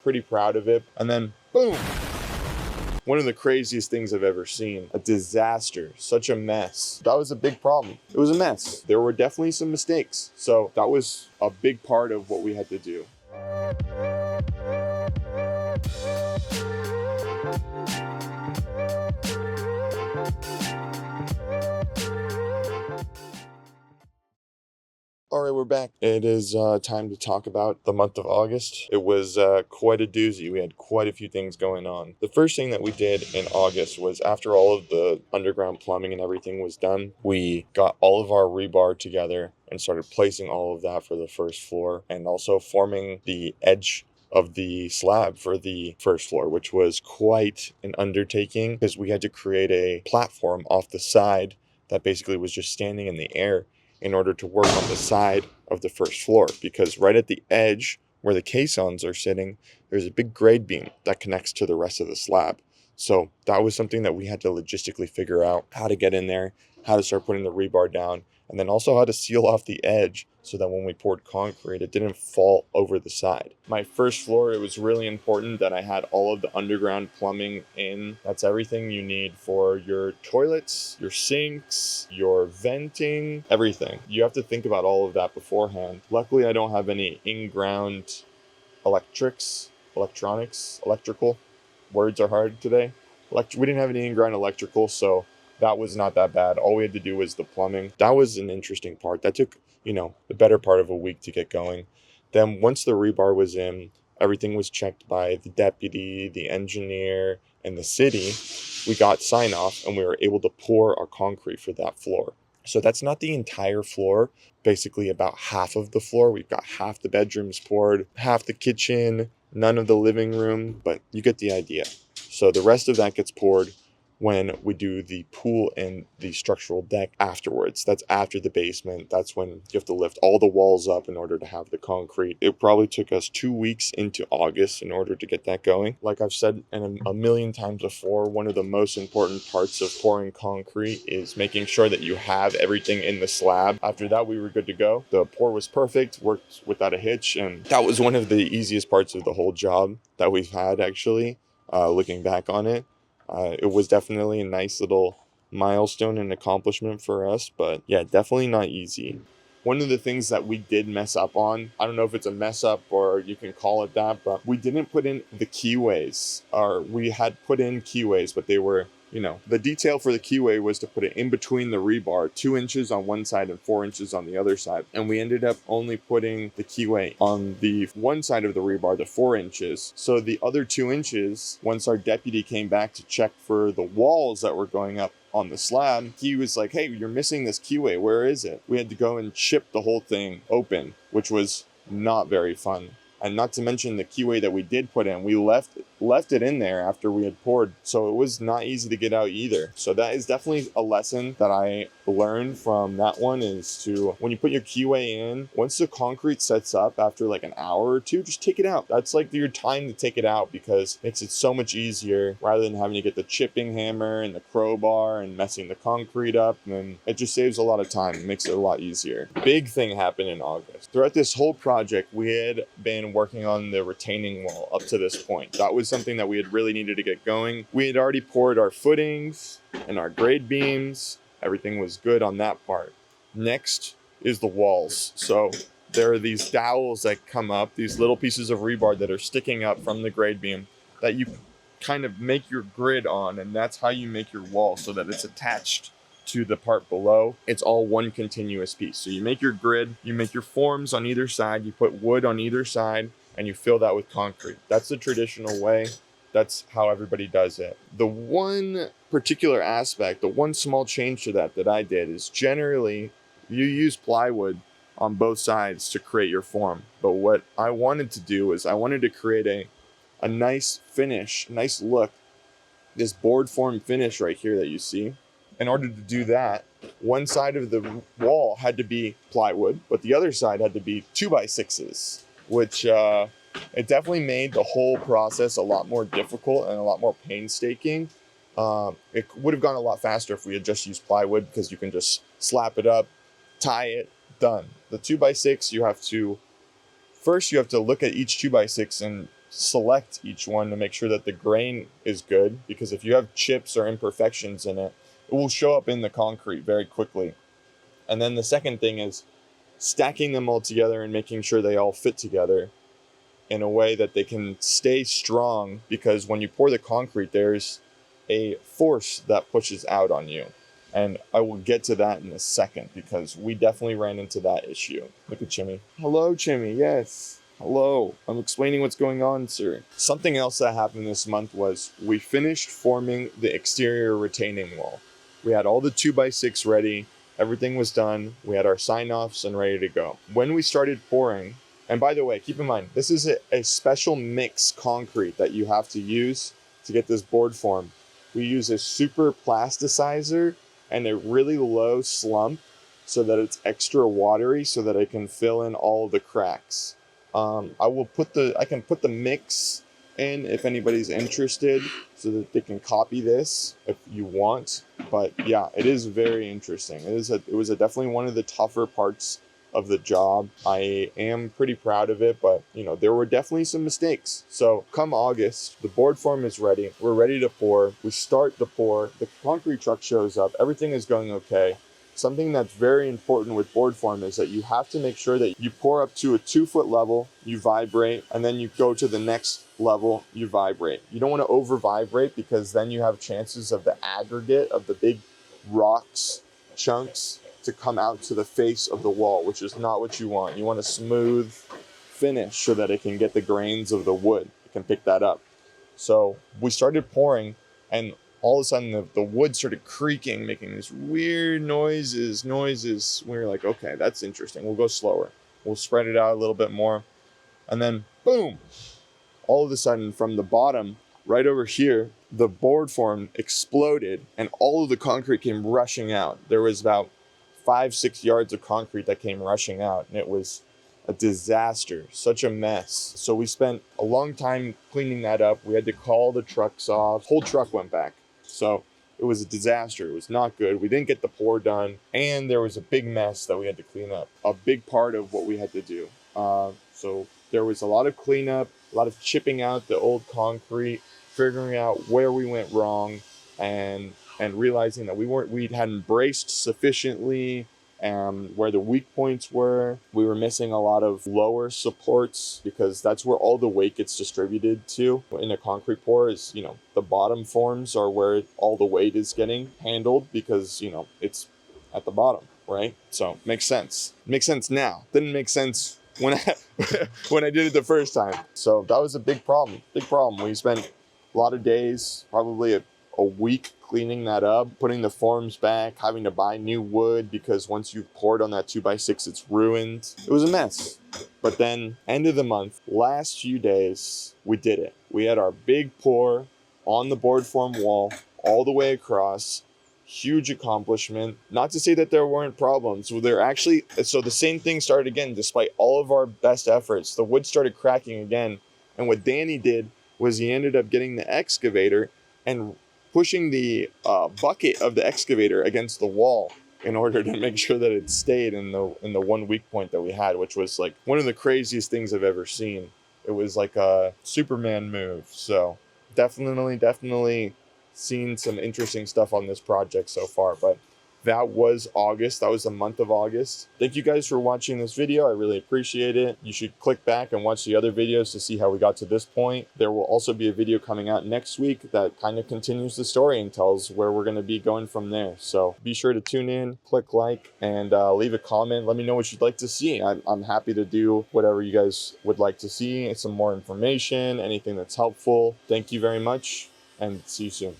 Pretty proud of it. And then boom, one of the craziest things I've ever seen. A disaster, such a mess. That was a big problem. It was a mess. There were definitely some mistakes. So that was a big part of what we had to do. All right, we're back. It is time to talk about the month of August. It was quite a doozy. We had quite a few things going on. The first thing that we did in August was, after all of the underground plumbing and everything was done, we got all of our rebar together and started placing all of that for the first floor, and also forming the edge of the slab for the first floor, which was quite an undertaking because we had to create a platform off the side that basically was just standing in the air in order to work on the side of the first floor, because right at the edge where the caissons are sitting, there's a big grade beam that connects to the rest of the slab. So that was something that we had to logistically figure out how to get in there, how to start putting the rebar down, and then also how to seal off the edge so that when we poured concrete, it didn't fall over the side. My first floor, it was really important that I had all of the underground plumbing in. That's everything you need for your toilets, your sinks, your venting, everything. You have to think about all of that beforehand. Luckily, I don't have any in-ground electrical. Words are hard today. We didn't have any in-ground electrical, so that was not that bad. All we had to do was the plumbing. That was an interesting part. That took, the better part of a week to get going. Then once the rebar was in, everything was checked by the deputy, the engineer, and the city. We got sign off and we were able to pour our concrete for that floor. So that's not the entire floor, basically about half of the floor. We've got half the bedrooms poured, half the kitchen, none of the living room, but you get the idea. So the rest of that gets poured when we do the pool and the structural deck afterwards. That's after the basement. That's when you have to lift all the walls up in order to have the concrete. It probably took us 2 weeks into August in order to get that going. Like I've said a million times before, one of the most important parts of pouring concrete is making sure that you have everything in the slab. After that, we were good to go. The pour was perfect, worked without a hitch, and that was one of the easiest parts of the whole job that we've had, actually, looking back on it. It was definitely a nice little milestone and accomplishment for us, but yeah, definitely not easy. One of the things that we did mess up on, I don't know if it's a mess up or you can call it that, but we didn't put in the keyways. Or we had put in keyways, but they were, the detail for the keyway was to put it in between the rebar, 2 inches on one side and 4 inches on the other side. And we ended up only putting the keyway on the one side of the rebar, the 4 inches. So the other 2 inches, once our deputy came back to check for the walls that were going up on the slab, he was like, "Hey, you're missing this keyway. Where is it?" We had to go and chip the whole thing open, which was not very fun. And not to mention the keyway that we did put in, we left it in there after we had poured, so it was not easy to get out either. So that is definitely a lesson that I learned from that one, is to, when you put your keyway in, once the concrete sets up after like an hour or two, just take it out. That's like your time to take it out, because it makes it so much easier rather than having to get the chipping hammer and the crowbar and messing the concrete up. And then it just saves a lot of time. It makes it a lot easier. Big thing happened in August. Throughout this whole project, we had been working on the retaining wall up to this point. That was something that we had really needed to get going. We had already poured our footings and our grade beams. Everything was good on that part. Next is the walls. So there are these dowels that come up, these little pieces of rebar that are sticking up from the grade beam that you kind of make your grid on, and that's how you make your wall, so that it's attached to the part below. It's all one continuous piece. So you make your grid, you make your forms on either side, you put wood on either side, and you fill that with concrete. That's the traditional way. That's how everybody does it. The one particular aspect, the one small change to that I did, is generally you use plywood on both sides to create your form. But what I wanted to do is I wanted to create a nice finish, nice look, this board form finish right here that you see. In order to do that, one side of the wall had to be plywood, but the other side had to be 2x6s, which it definitely made the whole process a lot more difficult and a lot more painstaking. It would have gone a lot faster if we had just used plywood, because you can just slap it up, tie it, done. The 2x6, you have to look at each 2x6 and select each one to make sure that the grain is good, because if you have chips or imperfections in it, it will show up in the concrete very quickly. And then the second thing is stacking them all together and making sure they all fit together in a way that they can stay strong, because when you pour the concrete, there's a force that pushes out on you. And I will get to that in a second, because we definitely ran into that issue. Look at Chimmy. Hello, Chimmy. Yes. Hello. I'm explaining what's going on, sir. Something else that happened this month was we finished forming the exterior retaining wall. We had all the 2x6 ready. Everything was done. We had our sign-offs and ready to go. When we started pouring, and by the way, keep in mind, this is a special mix concrete that you have to use to get this board form. We use a super plasticizer and a really low slump so that it's extra watery so that it can fill in all the cracks. I can put the mix in if anybody's interested so that they can copy this if you want. But yeah, it is very interesting. It was definitely one of the tougher parts of the job. I am pretty proud of it, but there were definitely some mistakes. So come August, the board form is ready. We're ready to pour. We start the pour. The concrete truck shows up. Everything is going okay. Something that's very important with board form is that you have to make sure that you pour up to a 2-foot level, you vibrate, and then you go to the next level, you vibrate. You don't want to over vibrate, because then you have chances of the aggregate of the big rocks, chunks, to come out to the face of the wall, which is not what you want. You want a smooth finish so that it can get the grains of the wood. It can pick that up. So we started pouring, and all of a sudden the wood started creaking, making these weird noises. We were like, okay, that's interesting. We'll go slower. We'll spread it out a little bit more. And then boom, all of a sudden from the bottom, right over here, the board form exploded and all of the concrete came rushing out. There was about 5-6 yards of concrete that came rushing out, and it was a disaster, such a mess. So we spent a long time cleaning that up. We had to call the trucks off. Whole truck went back. So it was a disaster. It was not good. We didn't get the pour done, and there was a big mess that we had to clean up. A big part of what we had to do. So there was a lot of cleanup, a lot of chipping out the old concrete, figuring out where we went wrong, and realizing that we hadn't braced sufficiently, where the weak points were. We were missing a lot of lower supports, because that's where all the weight gets distributed to. In a concrete pour is, the bottom forms are where all the weight is getting handled, because, it's at the bottom, right? So makes sense. Makes sense now. Didn't make sense when I did it the first time. So that was a big problem. We spent a lot of days, probably a week, cleaning that up, putting the forms back, having to buy new wood, because once you've poured on that 2x6, it's ruined. It was a mess. But then, end of the month, last few days, we did it. We had our big pour on the board form wall, all the way across. Huge accomplishment. Not to say that there weren't problems. So the same thing started again, despite all of our best efforts. The wood started cracking again. And what Danny did was he ended up getting the excavator and pushing the bucket of the excavator against the wall in order to make sure that it stayed in the one weak point that we had, which was like one of the craziest things I've ever seen. It was like a Superman move. So definitely seen some interesting stuff on this project so far. But that was August. That was the month of August. Thank you guys for watching this video. I really appreciate it. You should click back and watch the other videos to see how we got to this point. There will also be a video coming out next week that kind of continues the story and tells where we're going to be going from there. So be sure to tune in, click like, and leave a comment. Let me know what you'd like to see. I'm happy to do whatever you guys would like to see. Some more information, anything that's helpful. Thank you very much, and see you soon.